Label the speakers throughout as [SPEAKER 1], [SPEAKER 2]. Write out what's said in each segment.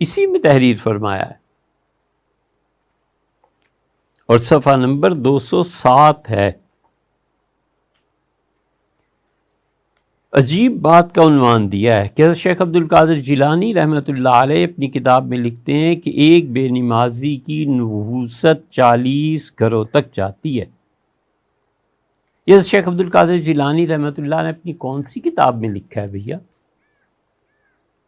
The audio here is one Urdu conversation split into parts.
[SPEAKER 1] اسی میں تحریر فرمایا ہے، اور صفحہ نمبر 207 ہے۔ عجیب بات کا عنوان دیا ہے کہ حضرت شیخ عبد القادر جیلانی رحمۃ اللہ علیہ اپنی کتاب میں لکھتے ہیں کہ ایک بے نمازی کی نحوست 40 گھروں تک جاتی ہے۔ یہ حضرت شیخ عبد القادر جیلانی رحمۃ اللہ نے اپنی کون سی کتاب میں لکھا ہے بھیا؟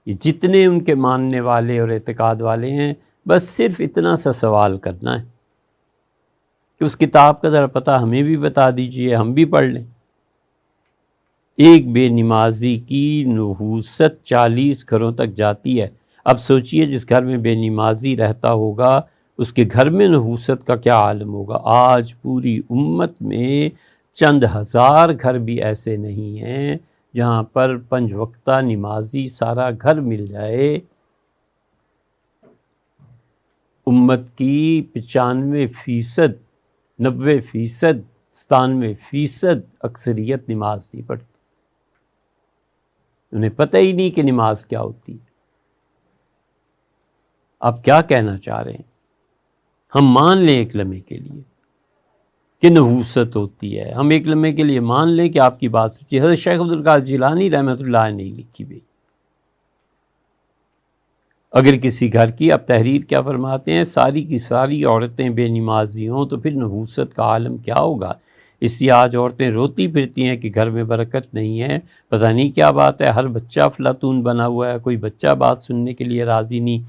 [SPEAKER 1] یہ جتنے ان کے ماننے والے اور اعتقاد والے ہیں، بس صرف اتنا سا سوال کرنا ہے کہ اس کتاب کا ذرا پتہ ہمیں بھی بتا دیجئے، ہم بھی پڑھ لیں۔ ایک بے نمازی کی نحوست 40 گھروں تک جاتی ہے۔ اب سوچئے جس گھر میں بے نمازی رہتا ہوگا اس کے گھر میں نحوست کا کیا عالم ہوگا۔ آج پوری امت میں چند ہزار گھر بھی ایسے نہیں ہیں جہاں پر 5 وقتہ نمازی سارا گھر مل جائے۔ امت کی 95%، 90%، 97% اکثریت نماز نہیں پڑھتی، انہیں پتہ ہی نہیں کہ نماز کیا ہوتی ہے۔ آپ کیا کہنا چاہ رہے ہیں؟ ہم مان لیں ایک لمحے کے لیے کہ نحوست ہوتی ہے، ہم ایک لمحے کے لیے مان لیں کہ آپ کی بات سچی ہے۔ حضرت شیخ عبد القادر جیلانی رحمۃ اللہ نے نہیں لکھی بھئی۔ اگر کسی گھر کی، اب تحریر کیا فرماتے ہیں، ساری کی ساری عورتیں بے نمازی ہوں تو پھر نحوست کا عالم کیا ہوگا۔ اس لیے آج عورتیں روتی پھرتی ہیں کہ گھر میں برکت نہیں ہے، پتہ نہیں کیا بات ہے، ہر بچہ افلاطون بنا ہوا ہے، کوئی بچہ بات سننے کے لیے راضی نہیں۔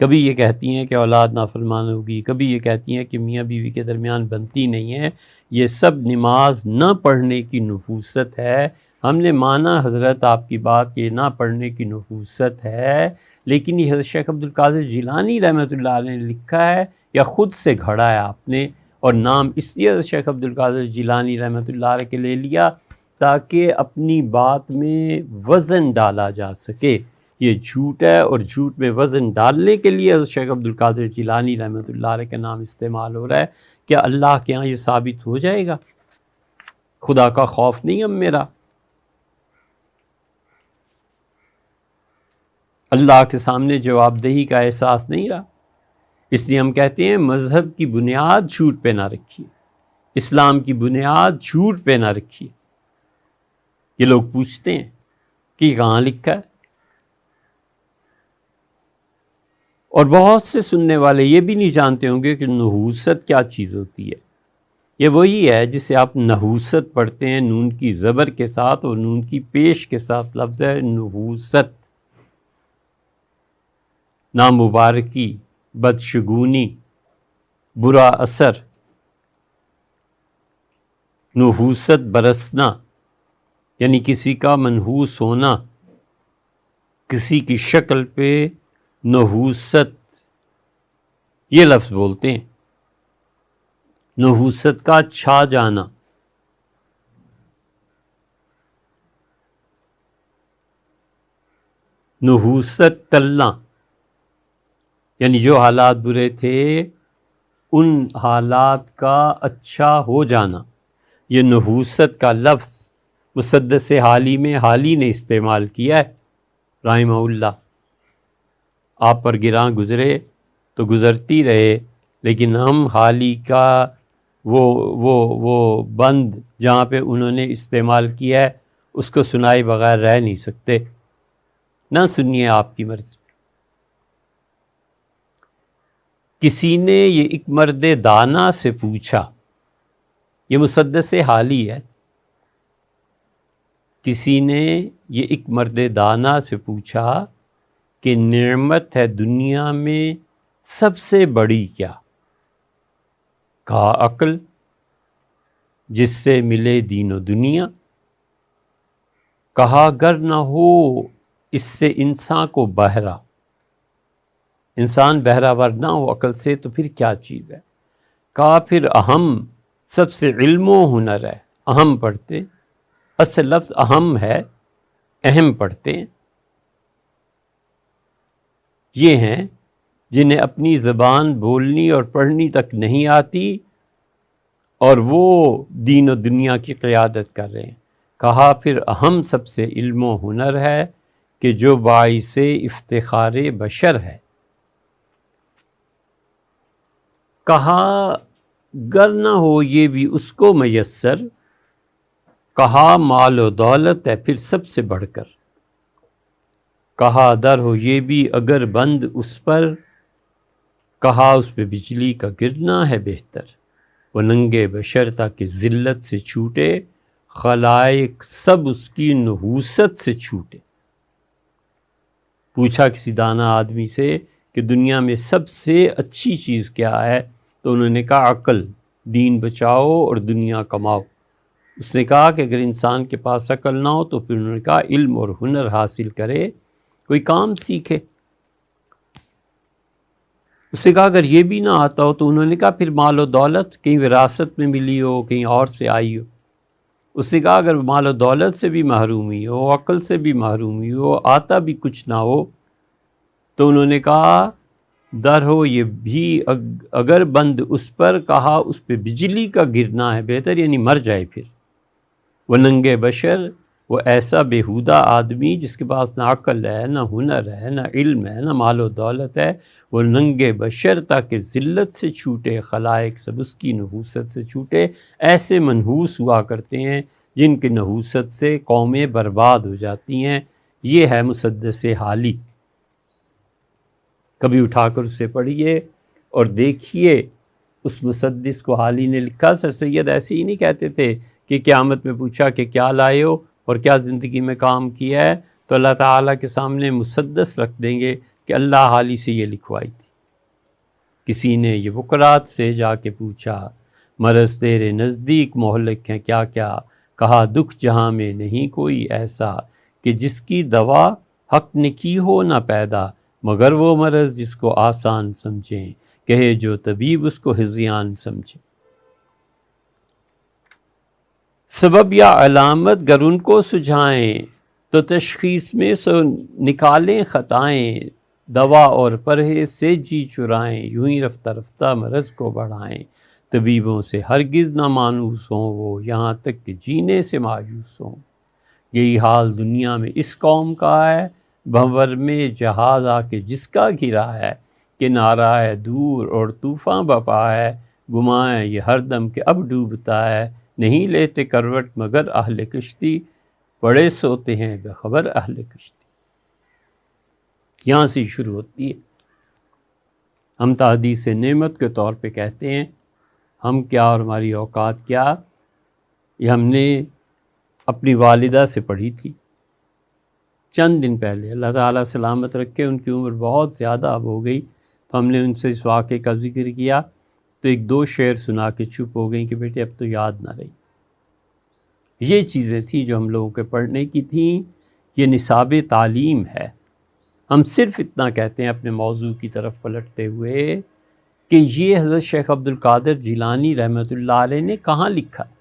[SPEAKER 1] کبھی یہ کہتی ہیں کہ اولاد نافرمان ہوگی، کبھی یہ کہتی ہیں کہ میاں بیوی کے درمیان بنتی نہیں ہے۔ یہ سب نماز نہ پڑھنے کی نحوست ہے۔ ہم نے مانا حضرت آپ کی بات کہ نہ پڑھنے کی نحوست ہے، لیکن یہ حضرت شیخ عبد القادر جیلانی رحمۃ اللہ علیہ نے لکھا ہے یا خود سے گھڑا ہے آپ نے، اور نام اس لیے حضرت شیخ عبد القادر جیلانی رحمۃ اللہ علیہ کے لے لیا تاکہ اپنی بات میں وزن ڈالا جا سکے۔ یہ جھوٹ ہے، اور جھوٹ میں وزن ڈالنے کے لیے حضرت شیخ عبد القادر جیلانی رحمۃ اللہ علیہ کا نام استعمال ہو رہا ہے۔ کیا اللہ کے ہاں یہ ثابت ہو جائے گا؟ خدا کا خوف نہیں اب میرا، اللہ کے سامنے جواب دہی کا احساس نہیں رہا۔ اس لیے ہم کہتے ہیں مذہب کی بنیاد جھوٹ پہ نہ رکھیے، اسلام کی بنیاد جھوٹ پہ نہ رکھیے۔ یہ لوگ پوچھتے ہیں کہ کہاں لکھا ہے، اور بہت سے سننے والے یہ بھی نہیں جانتے ہوں گے کہ نحوست کیا چیز ہوتی ہے۔ یہ وہی ہے جسے آپ نحوست پڑھتے ہیں، نون کی زبر کے ساتھ اور نون کی پیش کے ساتھ لفظ ہے نحوست۔ نامبارکی، بدشگونی، برا اثر، نحوست برسنا، یعنی کسی کا منحوس ہونا، کسی کی شکل پہ نحوست یہ لفظ بولتے ہیں، نحوست کا چھا جانا۔ نحوست ٹلنا، یعنی جو حالات برے تھے ان حالات کا اچھا ہو جانا۔ یہ نحوست کا لفظ مسدس حالی میں حالی نے استعمال کیا ہے رحمہ اللہ۔ آپ پر گراں گزرے تو گزرتی رہے، لیکن ہم حالی کا وہ بند جہاں پہ انہوں نے استعمال کیا ہے اس کو سنائے بغیر رہ نہیں سکتے۔ نہ سنیے آپ کی مرضی۔ کسی نے یہ ایک مرد دانا سے پوچھا، یہ مسدس حالی ہے، کسی نے یہ ایک مرد دانا سے پوچھا کہ نعمت ہے دنیا میں سب سے بڑی کیا؟ کہا عقل، جس سے ملے دین و دنیا۔ کہا گر نہ ہو اس سے انسان کو بہرا، انسان بہراور نہ ہو عقل سے تو پھر کیا چیز ہے؟ کہا پھر اہم، سب سے علم و ہنر ہے۔ اہم پڑھتے، اصل لفظ اہم ہے، اہم پڑھتے ہیں۔ یہ ہیں جنہیں اپنی زبان بولنی اور پڑھنی تک نہیں آتی اور وہ دین و دنیا کی قیادت کر رہے ہیں۔ کہا پھر اہم سب سے علم و ہنر ہے کہ جو باعث افتخار بشر ہے۔ کہا گر نہ ہو یہ بھی اس کو میسر، کہا مال و دولت ہے پھر سب سے بڑھ کر، کہا در ہو یہ بھی اگر بند اس پر، کہا اس پہ بجلی کا گرنا ہے بہتر، وہ ننگے بشر تاکہ ذلت سے چھوٹے، خلائق سب اس کی نحوست سے چھوٹے۔ پوچھا کسی دانا آدمی سے کہ دنیا میں سب سے اچھی چیز کیا ہے، تو انہوں نے کہا عقل، دین بچاؤ اور دنیا کماؤ۔ اس نے کہا کہ اگر انسان کے پاس عقل نہ ہو تو پھر انہوں نے کہا علم اور ہنر حاصل کرے، کوئی کام سیکھے۔ اس نے کہا اگر یہ بھی نہ آتا ہو تو انہوں نے کہا پھر مال و دولت کہیں وراثت میں ملی ہو، کہیں اور سے آئی ہو۔ اس نے کہا اگر مال و دولت سے بھی محرومی ہو، عقل سے بھی محرومی ہو، آتا بھی کچھ نہ ہو، تو انہوں نے کہا در ہو یہ بھی اگر بند اس پر، کہا اس پہ بجلی کا گرنا ہے بہتر، یعنی مر جائے پھر۔ وہ ننگے بشر، وہ ایسا بیہودہ آدمی جس کے پاس نہ عقل ہے، نہ ہنر ہے، نہ علم ہے، نہ مال و دولت ہے، وہ ننگے بشر تاکہ ذلت سے چھوٹے، خلائق سب اس کی نحوست سے چھوٹے۔ ایسے منحوس ہوا کرتے ہیں جن کی نحوست سے قومیں برباد ہو جاتی ہیں۔ یہ ہے مسدس حالی، کبھی اٹھا کر اسے پڑھیے اور دیکھیے اس مسدس کو حالی نے لکھا۔ سر سید ایسے ہی نہیں کہتے تھے کہ قیامت میں پوچھا کہ کیا لائے ہو اور کیا زندگی میں کام کیا ہے، تو اللہ تعالیٰ کے سامنے مسدس رکھ دیں گے کہ اللہ حالی سے یہ لکھوائی تھی۔ کسی نے یہ بکرات سے جا کے پوچھا مرض تیرے نزدیک مہلک ہیں کیا کیا، کہا دکھ جہاں میں نہیں کوئی ایسا کہ جس کی دوا حق نے کی ہو نہ پیدا، مگر وہ مرض جس کو آسان سمجھیں، کہے جو طبیب اس کو ہذیان سمجھے۔ سبب یا علامت گر ان کو سجھائیں تو تشخیص میں سو نکالیں خطائیں، دوا اور پرہیز سے جی چرائیں، یوں ہی رفتہ رفتہ مرض کو بڑھائیں، طبیبوں سے ہرگز نہ مانوس ہوں وہ، یہاں تک کہ جینے سے مایوس ہوں۔ یہی حال دنیا میں اس قوم کا ہے، بھنور میں جہاز آ کے جس کا گھرا ہے، کنارہ ہے دور اور طوفاں بپا ہے، گمائیں یہ ہر دم کہ اب ڈوبتا ہے، نہیں لیتے کروٹ مگر اہل کشتی، بڑے سوتے ہیں بے خبر اہل کشتی۔ یہاں سے شروع ہوتی ہے۔ ہم تحدیث نعمت کے طور پہ کہتے ہیں ہم کیا اور ہماری اوقات کیا، یہ ہم نے اپنی والدہ سے پڑھی تھی چند دن پہلے۔ اللہ تعالیٰ سلامت رکھے، ان کی عمر بہت زیادہ اب ہو گئی، تو ہم نے ان سے اس واقعے کا ذکر کیا تو ایک دو شعر سنا کے چپ ہو گئی کہ بیٹے اب تو یاد نہ رہی۔ یہ چیزیں تھیں جو ہم لوگوں کے پڑھنے کی تھیں، یہ نصاب تعلیم ہے۔ ہم صرف اتنا کہتے ہیں اپنے موضوع کی طرف پلٹتے ہوئے کہ یہ حضرت شیخ عبد القادر جیلانی رحمۃ اللہ علیہ نے کہاں لکھا ہے۔